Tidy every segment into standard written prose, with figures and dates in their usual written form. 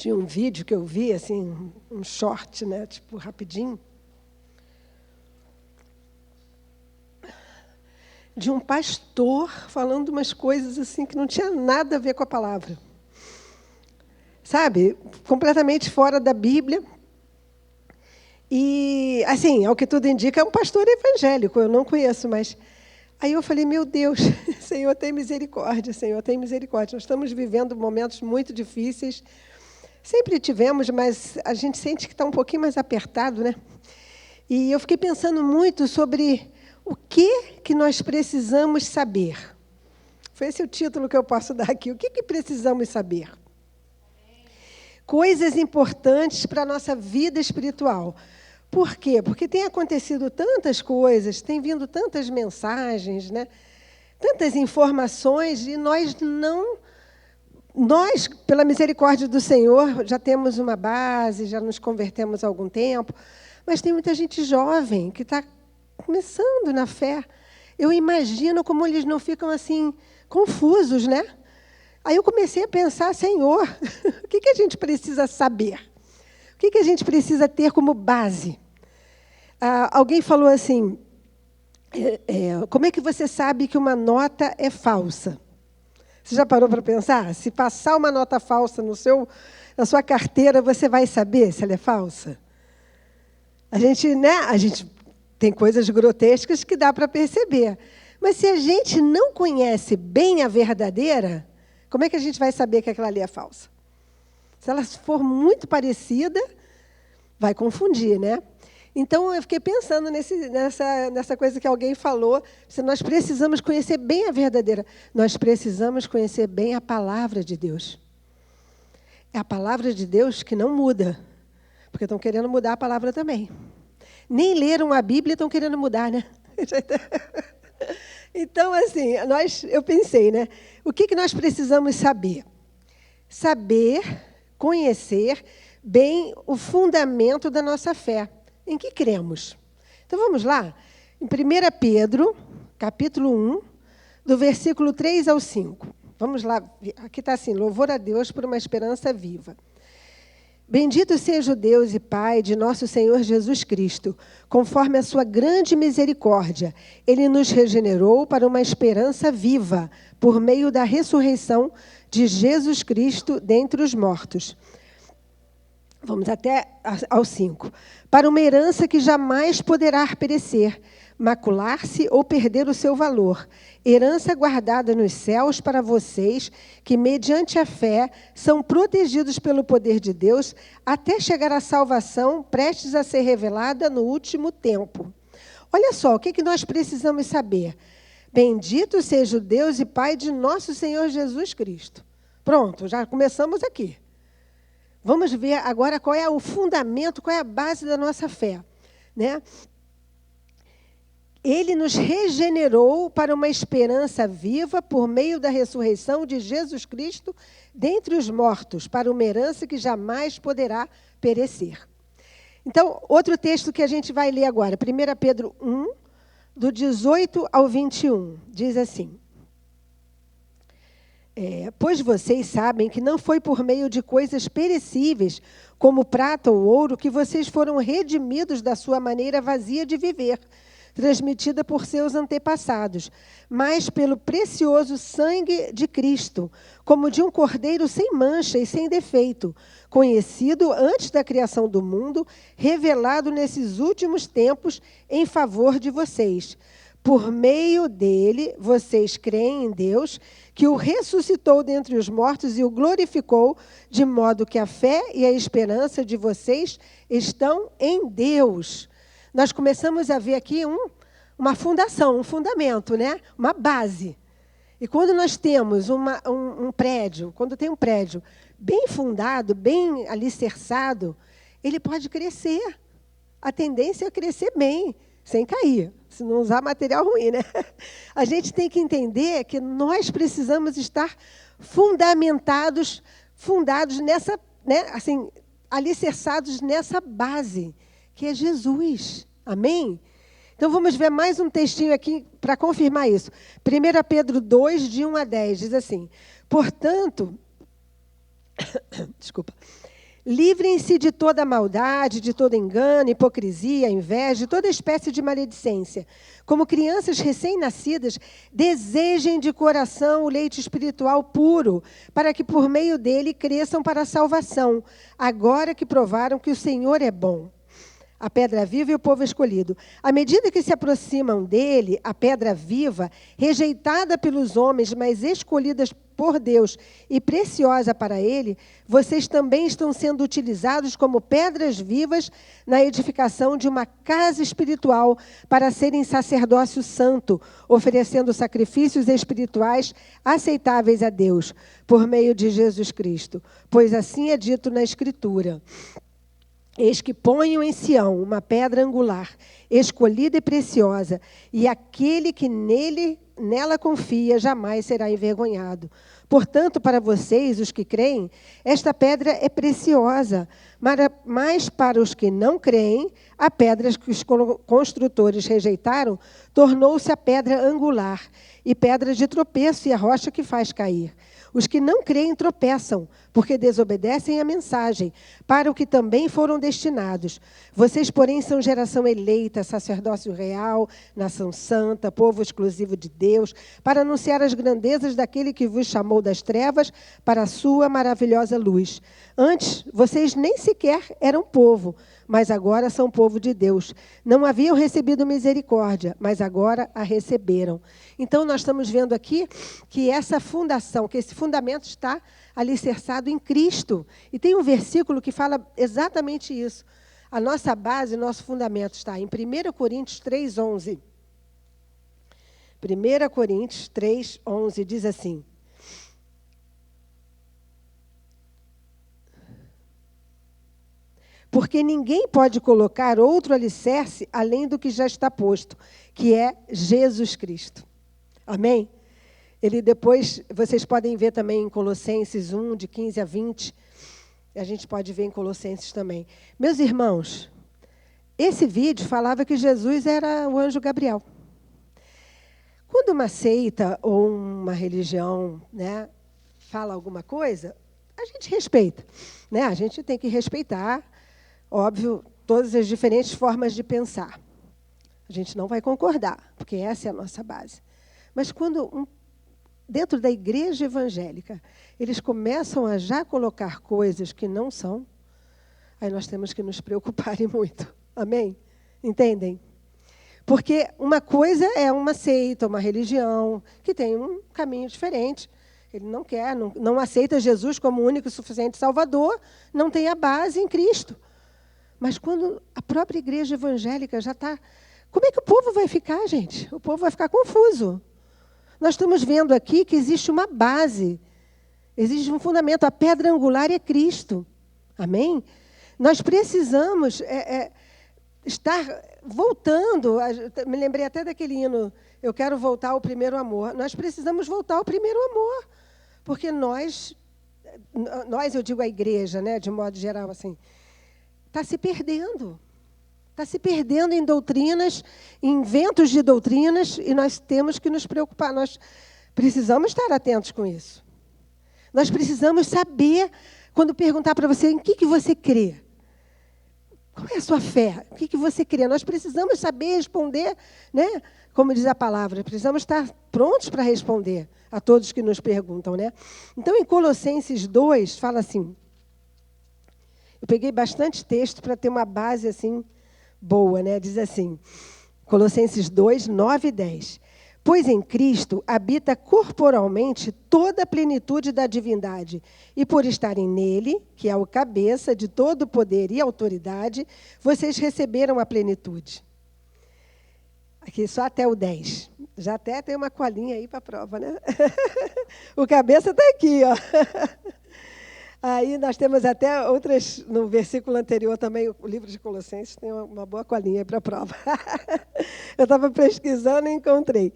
Tinha um vídeo que eu vi, assim, um short, né, tipo, rapidinho, de um pastor falando umas coisas assim que não tinha nada a ver com a palavra. Sabe? Completamente fora da Bíblia. E, assim, ao que tudo indica, é um pastor evangélico, eu não conheço, mas... Aí eu falei, meu Deus, Senhor, tem misericórdia, Senhor, tem misericórdia. Nós estamos vivendo momentos muito difíceis. Sempre tivemos, mas a gente sente que está um pouquinho mais apertado, né? E eu fiquei pensando muito sobre o que nós precisamos saber. Foi esse o título que eu posso dar aqui. O que precisamos saber? Coisas importantes para a nossa vida espiritual. Por quê? Porque tem acontecido tantas coisas, tem vindo tantas mensagens, né? Tantas informações, e nós, pela misericórdia do Senhor, já temos uma base, já nos convertemos há algum tempo, mas tem muita gente jovem que está começando na fé. Eu imagino como eles não ficam assim confusos, né? Aí eu comecei a pensar, Senhor, o que a gente precisa saber? O que a gente precisa ter como base? Alguém falou assim, como é que você sabe que uma nota é falsa? Você já parou para pensar? Se passar uma nota falsa na sua carteira, você vai saber se ela é falsa? A gente tem coisas grotescas que dá para perceber. Mas se a gente não conhece bem a verdadeira, como é que a gente vai saber que aquela ali é falsa? Se ela for muito parecida, vai confundir, né? Então, eu fiquei pensando nessa coisa que alguém falou, se nós precisamos conhecer bem a verdadeira. Nós precisamos conhecer bem a palavra de Deus. É a palavra de Deus que não muda, porque estão querendo mudar a palavra também. Nem leram a Bíblia e estão querendo mudar, né? Então, assim, eu pensei, né? O que nós precisamos saber? Saber, conhecer bem o fundamento da nossa fé. Em que cremos? Então, vamos lá. Em 1 Pedro, capítulo 1, do versículo 3 ao 5. Vamos lá. Aqui está assim, louvor a Deus por uma esperança viva. Bendito seja o Deus e Pai de nosso Senhor Jesus Cristo. Conforme a sua grande misericórdia, Ele nos regenerou para uma esperança viva, por meio da ressurreição de Jesus Cristo dentre os mortos. Vamos até ao 5. Para uma herança que jamais poderá perecer, macular-se ou perder o seu valor. Herança guardada nos céus para vocês, que, mediante a fé, são protegidos pelo poder de Deus, até chegar à salvação, prestes a ser revelada no último tempo. Olha só, o que nós precisamos saber? Bendito seja o Deus e Pai de nosso Senhor Jesus Cristo. Pronto, já começamos aqui. Vamos ver agora qual é o fundamento, qual é a base da nossa fé, né? Ele nos regenerou para uma esperança viva por meio da ressurreição de Jesus Cristo dentre os mortos, para uma herança que jamais poderá perecer. Então, outro texto que a gente vai ler agora, 1 Pedro 1, do 18 ao 21, diz assim: pois vocês sabem que não foi por meio de coisas perecíveis, como prata ou ouro, que vocês foram redimidos da sua maneira vazia de viver, transmitida por seus antepassados, mas pelo precioso sangue de Cristo, como de um cordeiro sem mancha e sem defeito, conhecido antes da criação do mundo, revelado nesses últimos tempos em favor de vocês. Por meio dele, vocês creem em Deus, que o ressuscitou dentre os mortos e o glorificou, de modo que a fé e a esperança de vocês estão em Deus. Nós começamos a ver aqui uma fundação, um fundamento, né? Uma base. E quando nós temos um prédio, quando tem um prédio bem fundado, bem alicerçado, ele pode crescer. A tendência é crescer bem, sem cair, se não usar material ruim, né? A gente tem que entender que nós precisamos estar fundados nessa, né? Assim, alicerçados nessa base, que é Jesus. Amém? Então, vamos ver mais um textinho aqui para confirmar isso. 1 Pedro 2, de 1 a 10, diz assim: portanto, Livrem-se de toda maldade, de todo engano, hipocrisia, inveja, de toda espécie de maledicência. Como crianças recém-nascidas, desejem de coração o leite espiritual puro, para que por meio dele cresçam para a salvação, agora que provaram que o Senhor é bom. A pedra viva e o povo escolhido. À medida que se aproximam dele, a pedra viva, rejeitada pelos homens, mas escolhida por Deus e preciosa para ele, vocês também estão sendo utilizados como pedras vivas na edificação de uma casa espiritual para serem sacerdócio santo, oferecendo sacrifícios espirituais aceitáveis a Deus, por meio de Jesus Cristo. Pois assim é dito na Escritura: eis que ponho em Sião uma pedra angular, escolhida e preciosa, e aquele que nela confia jamais será envergonhado. Portanto, para vocês, os que creem, esta pedra é preciosa, mas para os que não creem, a pedra que os construtores rejeitaram tornou-se a pedra angular, e pedra de tropeço e a rocha que faz cair. Os que não creem tropeçam, porque desobedecem a mensagem, para o que também foram destinados. Vocês, porém, são geração eleita, sacerdócio real, nação santa, povo exclusivo de Deus, para anunciar as grandezas daquele que vos chamou das trevas para a sua maravilhosa luz. Antes, vocês nem sequer eram povo, mas agora são povo de Deus. Não haviam recebido misericórdia, mas agora a receberam. Então, nós estamos vendo aqui que essa fundação, que esse fundamento está alicerçado em Cristo. E tem um versículo que fala exatamente isso. A nossa base, nosso fundamento está em 1 Coríntios 3:11. 1 Coríntios 3:11 diz assim: porque ninguém pode colocar outro alicerce além do que já está posto, que é Jesus Cristo. Amém? Ele depois, vocês podem ver também em Colossenses 1, de 15 a 20. A gente pode ver em Colossenses também. Meus irmãos, esse vídeo falava que Jesus era o anjo Gabriel. Quando uma seita ou uma religião, né, fala alguma coisa, a gente respeita. Né? A gente tem que respeitar, óbvio, todas as diferentes formas de pensar. A gente não vai concordar, porque essa é a nossa base. Mas quando, dentro da igreja evangélica, eles começam a já colocar coisas que não são, aí nós temos que nos preocupar e muito. Amém? Entendem? Porque uma coisa é uma seita, uma religião, que tem um caminho diferente. Ele não quer, não aceita Jesus como o único e suficiente Salvador, não tem a base em Cristo. Mas quando a própria igreja evangélica já está... Como é que o povo vai ficar, gente? O povo vai ficar confuso. Nós estamos vendo aqui que existe uma base, existe um fundamento. A pedra angular é Cristo. Amém? Nós precisamos estar voltando. Me lembrei até daquele hino, eu quero voltar ao primeiro amor. Nós precisamos voltar ao primeiro amor. Porque nós, eu digo a igreja, né, de modo geral, assim, está se perdendo. Está se perdendo em doutrinas, em inventos de doutrinas, e nós temos que nos preocupar. Nós precisamos estar atentos com isso. Nós precisamos saber, quando perguntar para você, em que você crê? Qual é a sua fé? O que você crê? Nós precisamos saber responder, né? Como diz a palavra, precisamos estar prontos para responder a todos que nos perguntam, né? Então, em Colossenses 2, fala assim, eu peguei bastante texto para ter uma base assim, boa, né? Diz assim, Colossenses 2, 9 e 10. Pois em Cristo habita corporalmente toda a plenitude da divindade, e por estarem nele, que é o cabeça de todo poder e autoridade, vocês receberam a plenitude. Aqui só até o 10. Já até tem uma colinha aí para a prova, né? O cabeça está aqui, ó. Aí nós temos até outras, no versículo anterior também, o livro de Colossenses tem uma boa colinha para a prova. Eu estava pesquisando e encontrei.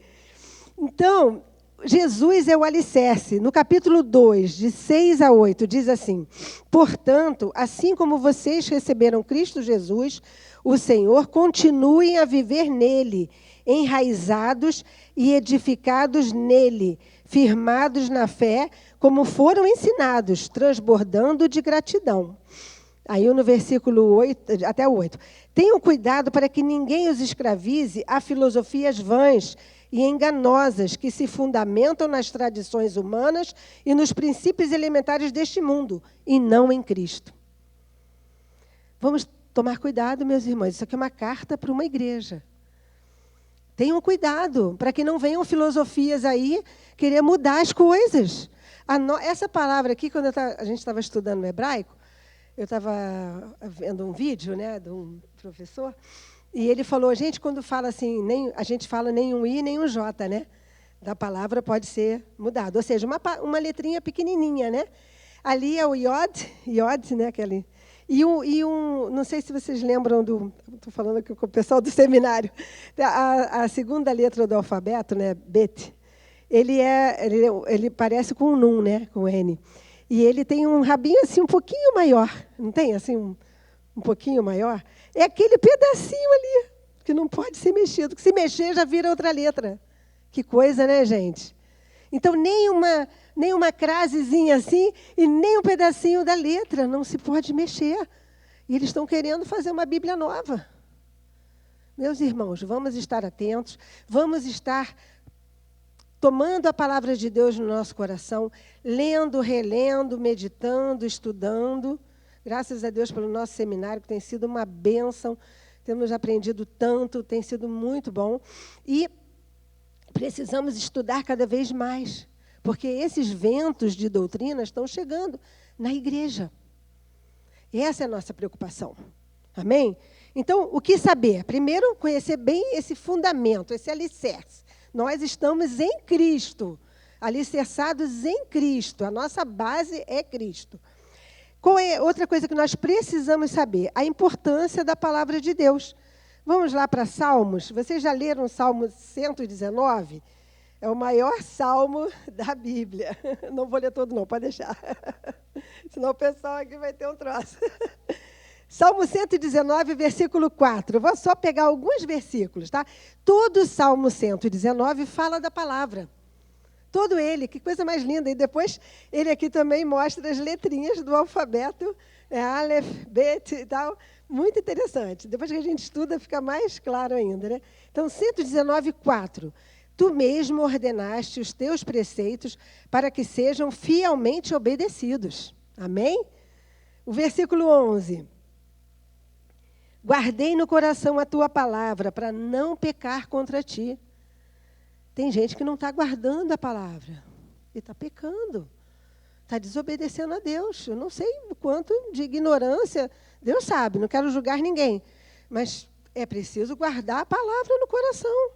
Então, Jesus é o alicerce. No capítulo 2, de 6 a 8, diz assim, portanto, assim como vocês receberam Cristo Jesus, o Senhor, continuem a viver nele, enraizados e edificados nele, firmados na fé, como foram ensinados, transbordando de gratidão. Aí no versículo 8, até o 8. Tenham cuidado para que ninguém os escravize a filosofias vãs e enganosas que se fundamentam nas tradições humanas e nos princípios elementares deste mundo, e não em Cristo. Vamos tomar cuidado, meus irmãos. Isso aqui é uma carta para uma igreja. Tenham cuidado para que não venham filosofias aí querer mudar as coisas. Essa palavra aqui, quando a gente estava estudando no hebraico, eu estava vendo um vídeo, né, de um professor, e ele falou, gente, quando fala assim, a gente fala nem um I, nem um J, né? Da palavra pode ser mudado. Ou seja, uma letrinha pequenininha, né? Ali é o Yod, né? Aquele, não sei se vocês lembram estou falando aqui com o pessoal do seminário, a segunda letra do alfabeto, né? Bet, ele parece com um Nun, né? Com N. E ele tem um rabinho assim um pouquinho maior, não tem assim um pouquinho maior? É aquele pedacinho ali que não pode ser mexido, que se mexer já vira outra letra. Que coisa, né, gente? Então nem uma crasezinha assim e nem um pedacinho da letra não se pode mexer. E eles estão querendo fazer uma Bíblia nova. Meus irmãos, vamos estar atentos, vamos estar tomando a palavra de Deus no nosso coração, lendo, relendo, meditando, estudando. Graças a Deus pelo nosso seminário, que tem sido uma bênção. Temos aprendido tanto, tem sido muito bom. E precisamos estudar cada vez mais, porque esses ventos de doutrina estão chegando na igreja. Essa é a nossa preocupação. Amém? Então, o que saber? Primeiro, conhecer bem esse fundamento, esse alicerce. Nós estamos em Cristo, alicerçados em Cristo. A nossa base é Cristo. Qual é outra coisa que nós precisamos saber? A importância da palavra de Deus. Vamos lá para Salmos. Vocês já leram o Salmo 119? É o maior salmo da Bíblia. Não vou ler todo, não, pode deixar. Senão o pessoal aqui vai ter um troço. Salmo 119, versículo 4. Vou só pegar alguns versículos, tá? Todo o Salmo 119 fala da palavra. Todo ele, que coisa mais linda. E depois ele aqui também mostra as letrinhas do alfabeto, Aleph, Bet e tal. Muito interessante. Depois que a gente estuda, fica mais claro ainda, né? Então, 119, 4. Tu mesmo ordenaste os teus preceitos para que sejam fielmente obedecidos. Amém? O versículo 11. Guardei no coração a tua palavra para não pecar contra ti. Tem gente que não está guardando a palavra e está pecando. Está desobedecendo a Deus. Eu não sei o quanto de ignorância. Deus sabe, não quero julgar ninguém. Mas é preciso guardar a palavra no coração.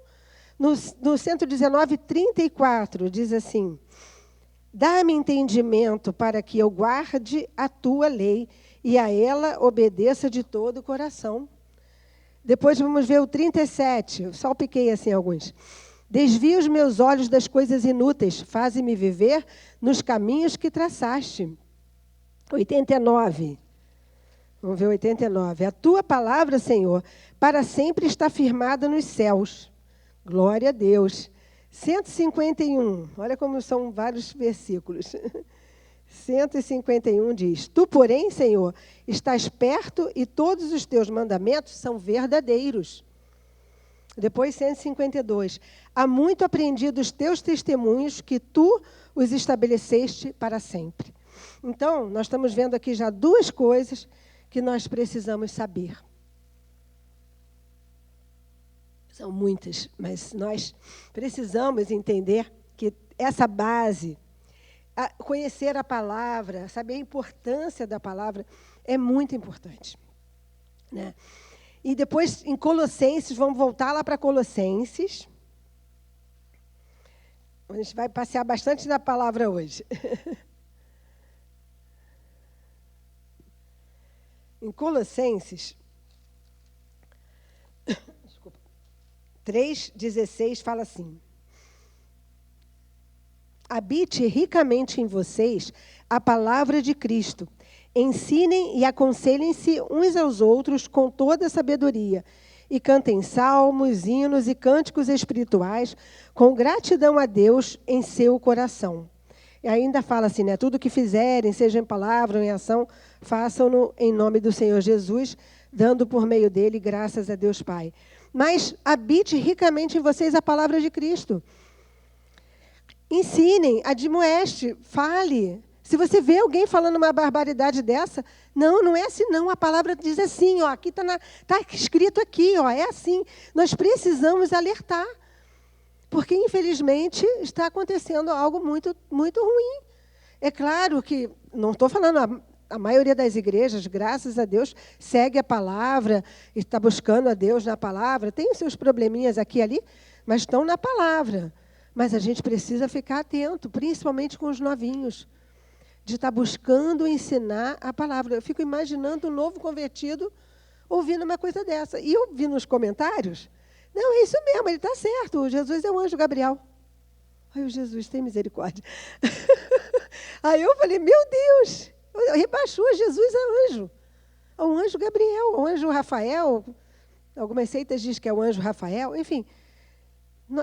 No 119, 34, diz assim: dá-me entendimento para que eu guarde a tua lei e a ela obedeça de todo o coração. Depois vamos ver o 37, eu só piquei assim alguns. Desvia os meus olhos das coisas inúteis, faze-me viver nos caminhos que traçaste. 89. Vamos ver 89. A tua palavra, Senhor, para sempre está firmada nos céus. Glória a Deus. 151. Olha como são vários versículos. 151 diz: tu, porém, Senhor, estás perto e todos os teus mandamentos são verdadeiros. Depois, 152. Há muito aprendi dos teus testemunhos que tu os estabeleceste para sempre. Então, nós estamos vendo aqui já duas coisas que nós precisamos saber. São muitas, mas nós precisamos entender que essa base, conhecer a palavra, saber a importância da palavra, é muito importante, né? E depois, em Colossenses, vamos voltar lá para Colossenses. A gente vai passear bastante na palavra hoje. Em Colossenses 3,16 fala assim: habite ricamente em vocês a palavra de Cristo. Ensinem e aconselhem-se uns aos outros com toda a sabedoria. E cantem salmos, hinos e cânticos espirituais com gratidão a Deus em seu coração. E ainda fala assim, né? Tudo que fizerem, seja em palavra ou em ação, façam-no em nome do Senhor Jesus, dando por meio dele graças a Deus Pai. Mas habite ricamente em vocês a palavra de Cristo. Ensinem, admoeste, fale. Se você vê alguém falando uma barbaridade dessa, não é assim não. A palavra diz assim, ó, aqui está escrito aqui, ó, é assim. Nós precisamos alertar. Porque, infelizmente, está acontecendo algo muito, muito ruim. É claro que, não estou falando, a maioria das igrejas, graças a Deus, segue a palavra, está buscando a Deus na palavra, tem os seus probleminhas aqui e ali, mas estão na palavra. Mas a gente precisa ficar atento, principalmente com os novinhos, de estar buscando ensinar a palavra. Eu fico imaginando um novo convertido ouvindo uma coisa dessa. E eu vi nos comentários, não, é isso mesmo, ele está certo, Jesus é o anjo Gabriel. Ai, o Jesus tem misericórdia. Aí eu falei, meu Deus, rebaixou Jesus a anjo. Ao anjo Gabriel, ao anjo Rafael. Algumas seitas dizem que é o anjo Rafael. Enfim,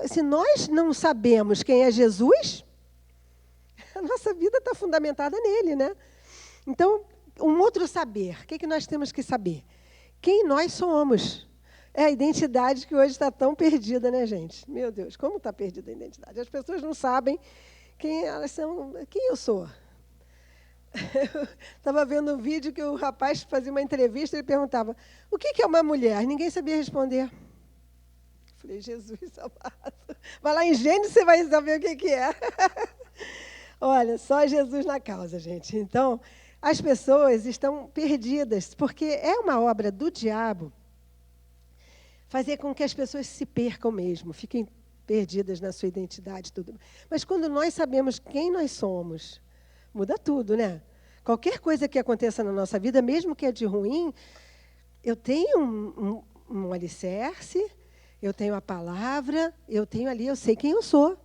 se nós não sabemos quem é Jesus, a nossa vida está fundamentada nele, né? Então, um outro saber. O que nós temos que saber? Quem nós somos. É a identidade que hoje está tão perdida, né, gente? Meu Deus, como está perdida a identidade? As pessoas não sabem quem elas são, quem eu sou. Estava vendo um vídeo que o rapaz fazia uma entrevista e ele perguntava, o que é uma mulher? Ninguém sabia responder. Falei, Jesus amado. Vai lá em Gênesis, você vai saber o que é. Olha, só Jesus na causa, gente. Então, as pessoas estão perdidas, porque é uma obra do diabo fazer com que as pessoas se percam mesmo, fiquem perdidas na sua identidade. Tudo. Mas quando nós sabemos quem nós somos, muda tudo, né? Qualquer coisa que aconteça na nossa vida, mesmo que é de ruim, eu tenho um alicerce, eu tenho a palavra, eu tenho ali, eu sei quem eu sou.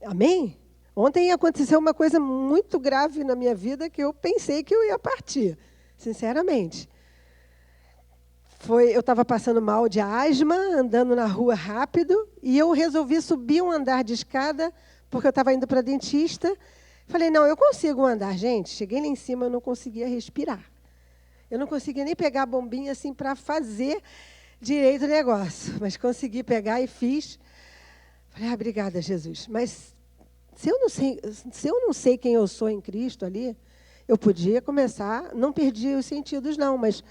Amém? Ontem aconteceu uma coisa muito grave na minha vida que eu pensei que eu ia partir, sinceramente. Eu estava passando mal de asma, andando na rua rápido, e eu resolvi subir um andar de escada, porque eu estava indo para dentista. Falei, não, eu consigo andar, gente. Cheguei lá em cima, eu não conseguia respirar. Eu não conseguia nem pegar a bombinha assim para fazer direito o negócio, mas consegui pegar e fiz. Falei, obrigada, Jesus. Mas se eu não sei quem eu sou em Cristo ali, eu podia começar, não perdi os sentidos não, mas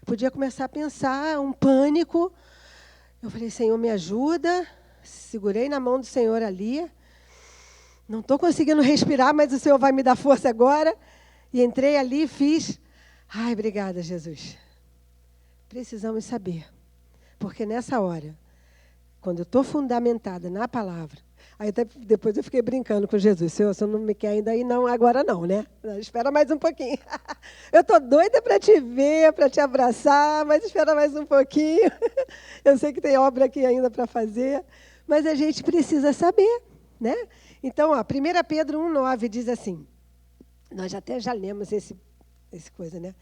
podia começar a pensar, um pânico. Eu falei, Senhor, me ajuda. Segurei na mão do Senhor ali. Não estou conseguindo respirar, mas o Senhor vai me dar força agora. E entrei ali e fiz. Ai, obrigada, Jesus. Precisamos saber. Porque nessa hora, quando eu estou fundamentada na palavra, aí até depois eu fiquei brincando com Jesus. Senhor, você não me quer ainda aí? Não, agora não, né? Espera mais um pouquinho. Eu estou doida para te ver, para te abraçar, mas espera mais um pouquinho. Eu sei que tem obra aqui ainda para fazer, mas a gente precisa saber, né? Então, ó, 1 Pedro 1,9 diz assim, nós até já lemos esse coisa, né?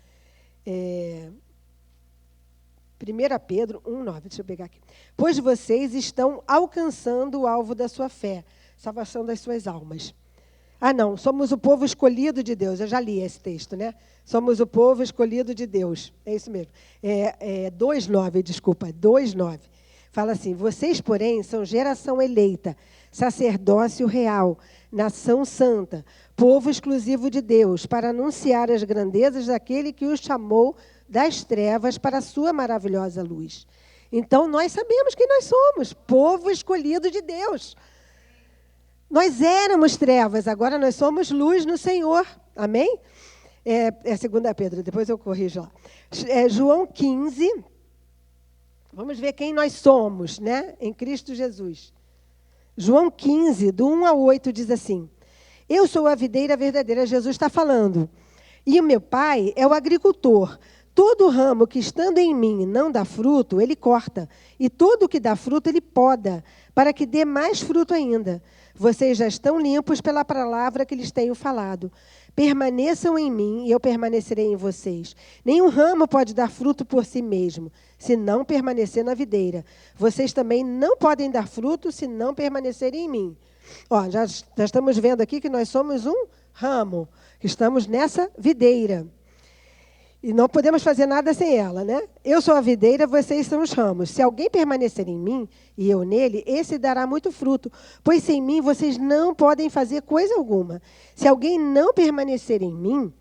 1 Pedro 1,9, deixa eu pegar aqui. Pois vocês estão alcançando o alvo da sua fé, salvação das suas almas. Ah, não, somos o povo escolhido de Deus. Eu já li esse texto, né? Somos o povo escolhido de Deus. É isso mesmo. 2,9, desculpa, 2,9. Fala assim, vocês, porém, são geração eleita, sacerdócio real, nação santa, povo exclusivo de Deus, para anunciar as grandezas daquele que os chamou das trevas para a sua maravilhosa luz. Então, nós sabemos quem nós somos, povo escolhido de Deus. Nós éramos trevas, agora nós somos luz no Senhor. Amém? 2 Pedro, depois eu corrijo lá. João 15, vamos ver quem nós somos, né? Em Cristo Jesus. João 15, do 1 ao 8, diz assim, eu sou a videira verdadeira, Jesus está falando, e o meu pai é o agricultor. Todo ramo que estando em mim não dá fruto, ele corta, e todo que dá fruto, ele poda, para que dê mais fruto ainda. Vocês já estão limpos pela palavra que lhes tenho falado. Permaneçam em mim e eu permanecerei em vocês. Nenhum ramo pode dar fruto por si mesmo, se não permanecer na videira. Vocês também não podem dar fruto se não permanecerem em mim. Ó, já estamos vendo aqui que nós somos um ramo, que estamos nessa videira. E não podemos fazer nada sem ela, né? Eu sou a videira, vocês são os ramos. Se alguém permanecer em mim e eu nele, esse dará muito fruto, pois sem mim vocês não podem fazer coisa alguma. Se alguém não permanecer em mim,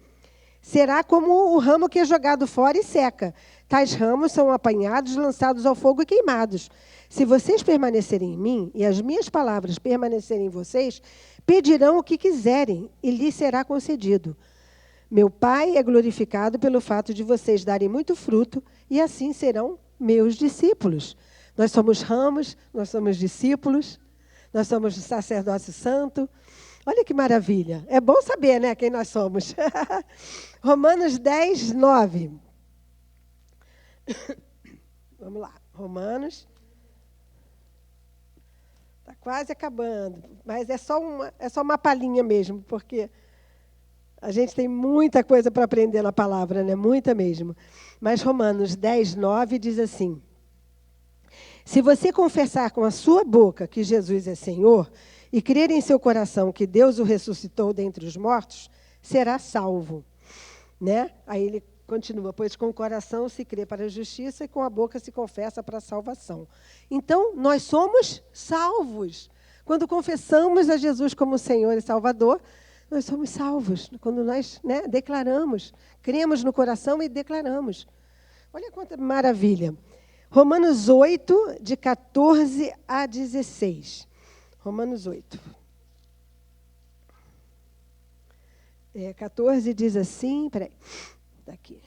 será como o ramo que é jogado fora e seca. Tais ramos são apanhados, lançados ao fogo e queimados. Se vocês permanecerem em mim e as minhas palavras permanecerem em vocês, pedirão o que quiserem e lhes será concedido. Meu Pai é glorificado pelo fato de vocês darem muito fruto e assim serão meus discípulos. Nós somos ramos, nós somos discípulos, nós somos o sacerdócio santo. Olha que maravilha. É bom saber, né, quem nós somos. Romanos 10, 9. Vamos lá. Romanos. Está quase acabando, mas é só uma palhinha mesmo, porque a gente tem muita coisa para aprender na palavra, né? Muita mesmo. Mas Romanos 10, 9 diz assim: se você confessar com a sua boca que Jesus é Senhor e crer em seu coração que Deus o ressuscitou dentre os mortos, será salvo. Né? Aí ele continua, pois com o coração se crê para a justiça e com a boca se confessa para a salvação. Então, nós somos salvos. Quando confessamos a Jesus como Senhor e Salvador, nós somos salvos. Quando nós, né, declaramos, cremos no coração e declaramos. Olha quanta maravilha. Romanos 8, de 14 a 16. Romanos 8. 14 diz assim, peraí, está aqui.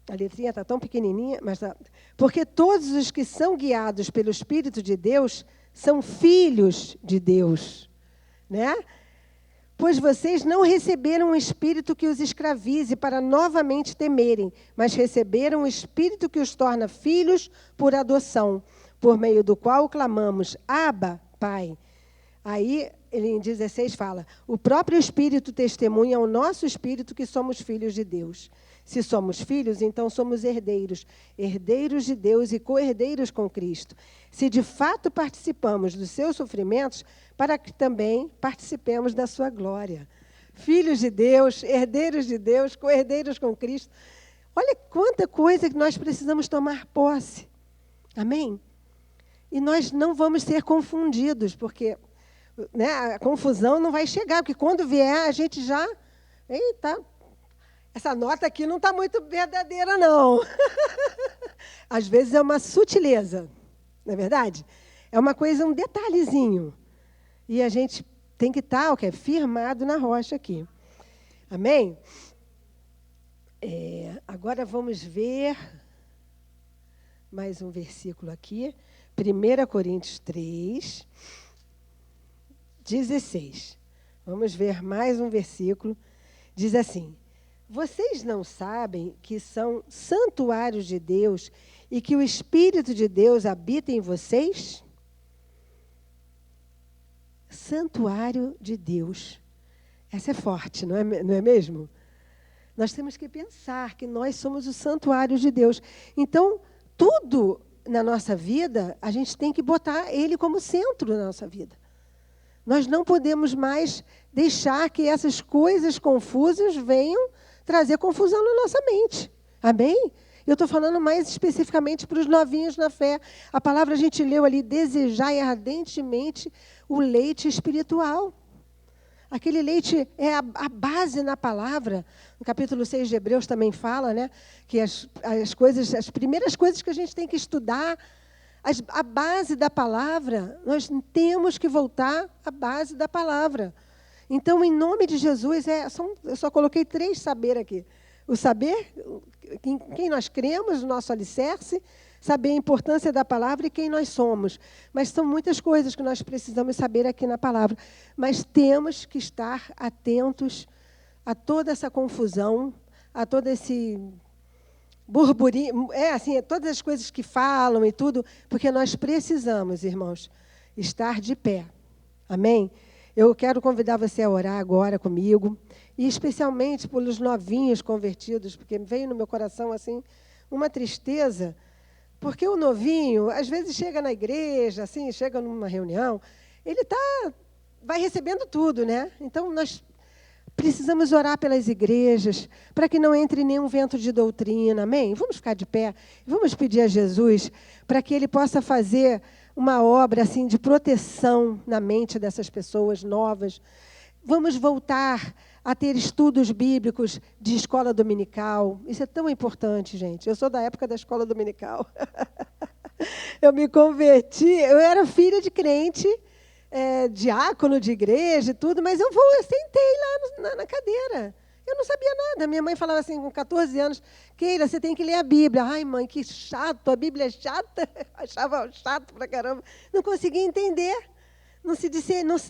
A letrinha está tão pequenininha, mas tá. Porque todos os que são guiados pelo Espírito de Deus são filhos de Deus, né? Pois vocês não receberam um espírito que os escravize para novamente temerem, mas receberam um espírito que os torna filhos por adoção, por meio do qual clamamos, Abba, Pai. Aí, ele em 16 fala, o próprio Espírito testemunha ao nosso espírito que somos filhos de Deus. Se somos filhos, então somos herdeiros, herdeiros de Deus e co-herdeiros com Cristo. Se de fato participamos dos seus sofrimentos, para que também participemos da sua glória. Filhos de Deus, herdeiros de Deus, co-herdeiros com Cristo. Olha quanta coisa que nós precisamos tomar posse. Amém? E nós não vamos ser confundidos, porque, né, a confusão não vai chegar, porque quando vier a gente já... Eita, essa nota aqui não está muito verdadeira, não. Às vezes é uma sutileza, não é verdade? É uma coisa, um detalhezinho. E a gente tem que estar, o que é firmado na rocha aqui. Amém? Agora vamos ver mais um versículo aqui. 1 Coríntios 3, 16. Vamos ver mais um versículo. Diz assim: vocês não sabem que são santuários de Deus e que o Espírito de Deus habita em vocês? Santuário de Deus. Essa é forte, não é mesmo? Nós temos que pensar que nós somos o santuário de Deus. Então, tudo na nossa vida, a gente tem que botar Ele como centro da nossa vida. Nós não podemos mais deixar que essas coisas confusas venham trazer confusão na nossa mente. Amém? Eu estou falando mais especificamente para os novinhos na fé. A palavra a gente leu ali, desejai ardentemente o leite espiritual. Aquele leite é a base na palavra. No capítulo 6 de Hebreus também fala, né, que as primeiras coisas que a gente tem que estudar, a base da palavra, nós temos que voltar à base da palavra. Então, em nome de Jesus, eu só coloquei 3 saber aqui. O saber, quem nós cremos, o nosso alicerce, saber a importância da palavra e quem nós somos. Mas são muitas coisas que nós precisamos saber aqui na palavra. Mas temos que estar atentos a toda essa confusão, a todo esse burburinho, assim, todas as coisas que falam e tudo, porque nós precisamos, irmãos, estar de pé. Amém? Eu quero convidar você a orar agora comigo, e especialmente pelos novinhos convertidos, porque veio no meu coração assim uma tristeza, Porque o novinho, às vezes, chega na igreja, assim, chega numa reunião, ele vai recebendo tudo, né? Então, nós precisamos orar pelas igrejas, para que não entre nenhum vento de doutrina, amém? Vamos ficar de pé, vamos pedir a Jesus para que Ele possa fazer uma obra assim, de proteção na mente dessas pessoas novas. Vamos voltar a ter estudos bíblicos de escola dominical. Isso é tão importante, gente. Eu sou da época da escola dominical. Eu me converti, eu era filha de crente, diácono de igreja e tudo, mas eu sentei lá na cadeira. Eu não sabia nada. Minha mãe falava assim, com 14 anos, Keila, você tem que ler a Bíblia. Ai, mãe, que chato, a Bíblia é chata. Achava chato pra caramba. Não conseguia entender.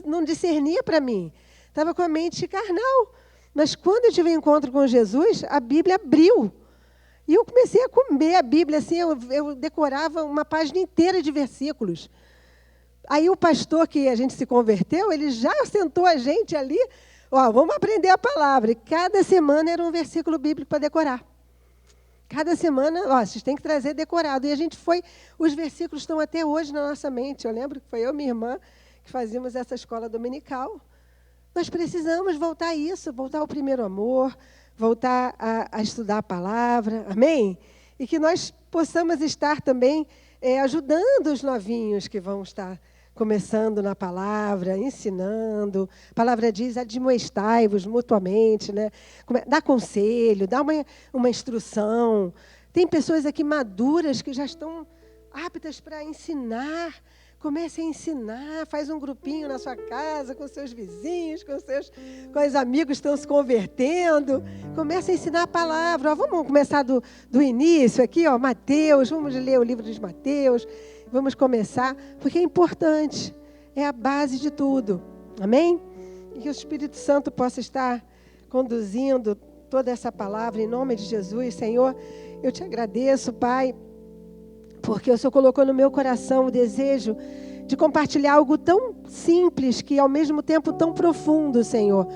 Não discernia para mim. Estava com a mente carnal. Mas quando eu tive um encontro com Jesus, a Bíblia abriu. E eu comecei a comer a Bíblia, assim, eu decorava uma página inteira de versículos. Aí o pastor que a gente se converteu, ele já sentou a gente ali, vamos aprender a palavra. E cada semana era um versículo bíblico para decorar. Cada semana, vocês têm que trazer decorado. E a gente os versículos estão até hoje na nossa mente. Eu lembro que foi eu e minha irmã que fazíamos essa escola dominical. Nós precisamos voltar a isso, voltar ao primeiro amor, voltar a estudar a palavra, amém? E que nós possamos estar também ajudando os novinhos que vão estar começando na palavra, ensinando. A palavra diz, admoestai-vos mutuamente, né? Dá conselho, dá uma instrução. Tem pessoas aqui maduras que já estão aptas para ensinar. Comece a ensinar, faz um grupinho na sua casa, com seus vizinhos, com os amigos que estão se convertendo. Comece a ensinar a palavra. Vamos começar do início aqui, Mateus, vamos ler o livro de Mateus. Vamos começar, porque é importante, é a base de tudo. Amém? E que o Espírito Santo possa estar conduzindo toda essa palavra em nome de Jesus. Senhor, eu te agradeço, Pai, porque o Senhor colocou no meu coração o desejo de compartilhar algo tão simples, que ao mesmo tempo tão profundo, Senhor.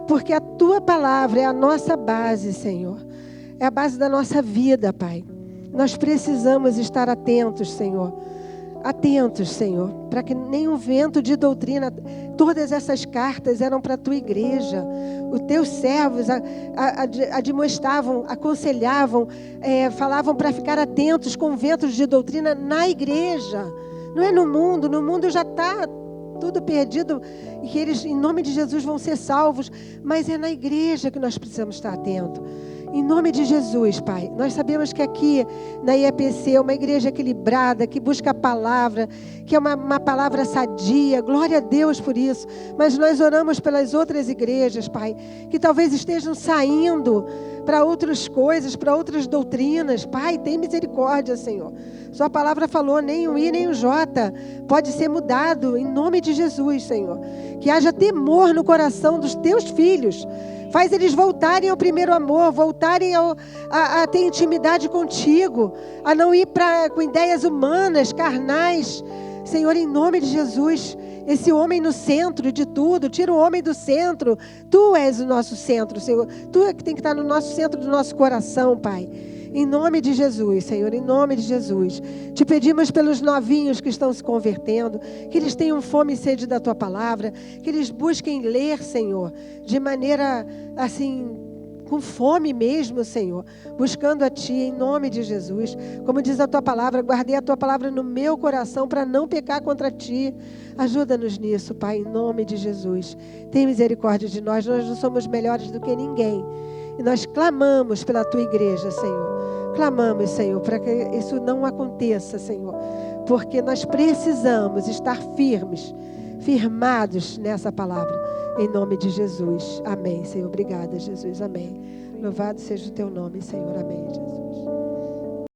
Porque a Tua palavra é a nossa base, Senhor. É a base da nossa vida, Pai. Nós precisamos estar atentos, Senhor. Atentos, Senhor, para que nenhum vento de doutrina, todas essas cartas eram para a Tua igreja. Os Teus servos admoestavam, aconselhavam, falavam para ficar atentos com ventos de doutrina na igreja. Não é no mundo já está tudo perdido e que eles, em nome de Jesus, vão ser salvos. Mas é na igreja que nós precisamos estar atentos. Em nome de Jesus, Pai, nós sabemos que aqui na IEPC é uma igreja equilibrada, que busca a palavra, que é uma palavra sadia, glória a Deus por isso. Mas nós oramos pelas outras igrejas, Pai, que talvez estejam saindo para outras coisas, para outras doutrinas. Pai, tem misericórdia, Senhor. Sua palavra falou, nem o I nem o J pode ser mudado, em nome de Jesus, Senhor. Que haja temor no coração dos Teus filhos. Faz eles voltarem ao primeiro amor, voltarem a ter intimidade contigo, a não ir com ideias humanas, carnais. Senhor, em nome de Jesus, esse homem no centro de tudo, tira o homem do centro. Tu és o nosso centro, Senhor. Tu é que tem que estar no nosso centro do nosso coração, Pai. Em nome de Jesus, Senhor, em nome de Jesus. Te pedimos pelos novinhos que estão se convertendo, que eles tenham fome e sede da Tua palavra, que eles busquem ler, Senhor, de maneira, assim, com fome mesmo, Senhor, buscando a Ti, em nome de Jesus. Como diz a Tua palavra, guardei a Tua palavra no meu coração para não pecar contra Ti. Ajuda-nos nisso, Pai, em nome de Jesus. Tem misericórdia de nós não somos melhores do que ninguém. E nós clamamos pela Tua igreja, Senhor. Clamamos, Senhor, para que isso não aconteça, Senhor. Porque nós precisamos estar firmados nessa palavra. Em nome de Jesus. Amém, Senhor. Obrigada, Jesus. Amém. Louvado seja o Teu nome, Senhor. Amém, Jesus.